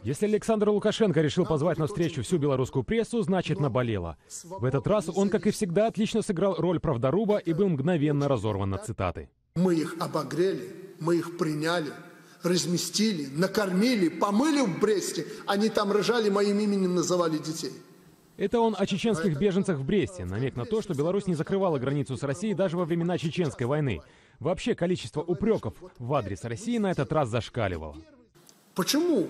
Если Александр Лукашенко решил позвать на встречу всю белорусскую прессу, значит наболело. В этот раз он, как и всегда, отлично сыграл роль правдоруба и был мгновенно разорван на цитаты. Мы их обогрели, мы их приняли, разместили, накормили, помыли в Бресте. Они там рожали, моим именем называли детей. Это он о чеченских беженцах в Бресте. Намек на то, что Беларусь не закрывала границу с Россией даже во времена Чеченской войны. Вообще, количество упреков в адрес России на этот раз зашкаливало. Почему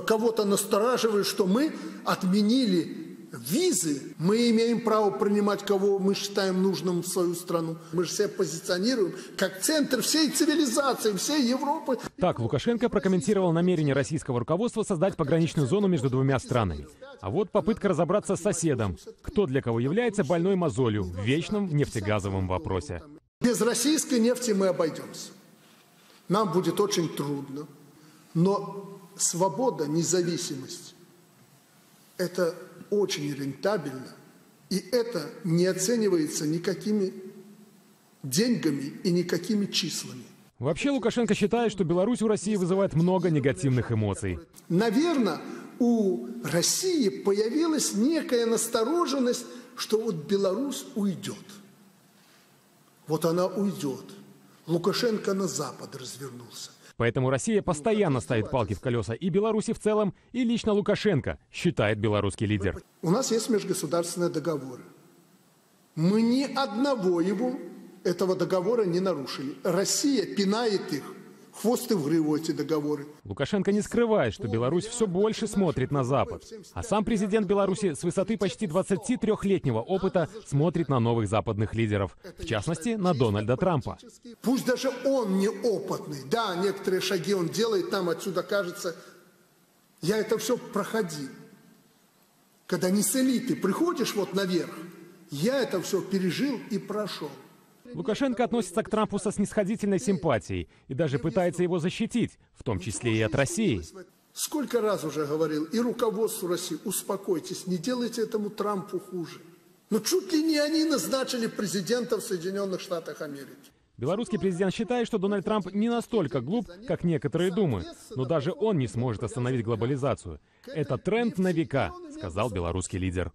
кого-то настораживает, что мы отменили визы? Мы имеем право принимать, кого мы считаем нужным в свою страну. Мы же себя позиционируем как центр всей цивилизации, всей Европы. Так Лукашенко прокомментировал намерение российского руководства создать пограничную зону между двумя странами. А вот попытка разобраться с соседом, кто для кого является больной мозолью в вечном нефтегазовом вопросе. Без российской нефти мы обойдемся. Нам будет очень трудно. Но свобода, независимость – это очень рентабельно, и это не оценивается никакими деньгами и никакими числами. Вообще Лукашенко считает, что Беларусь у России вызывает много негативных эмоций. Наверное, у России появилась некая настороженность, что вот Беларусь уйдет. Вот она уйдет. Лукашенко на Запад развернулся. Поэтому Россия постоянно ставит палки в колеса и Беларуси в целом, и лично Лукашенко, считает белорусский лидер. У нас есть межгосударственные договоры. Мы ни одного этого договора не нарушили. Россия пинает их. Хвост и в гриву эти договоры. Лукашенко не скрывает, что Беларусь все больше смотрит на Запад. А сам президент Беларуси с высоты почти 23-летнего опыта смотрит на новых западных лидеров. В частности, на Дональда Трампа. Пусть даже он неопытный. Да, некоторые шаги он делает, там отсюда кажется. Я это все проходил. Когда не с элиты приходишь вот наверх, я это все пережил и прошел. Лукашенко относится к Трампу со снисходительной симпатией и даже пытается его защитить, в том числе и от России. Сколько раз уже говорил и руководству России: успокойтесь, не делайте этому Трампу хуже. Но чуть ли не они назначили президента в Соединенных Штатах Америки. Белорусский президент считает, что Дональд Трамп не настолько глуп, как некоторые думают, но даже он не сможет остановить глобализацию. Это тренд на века, сказал белорусский лидер.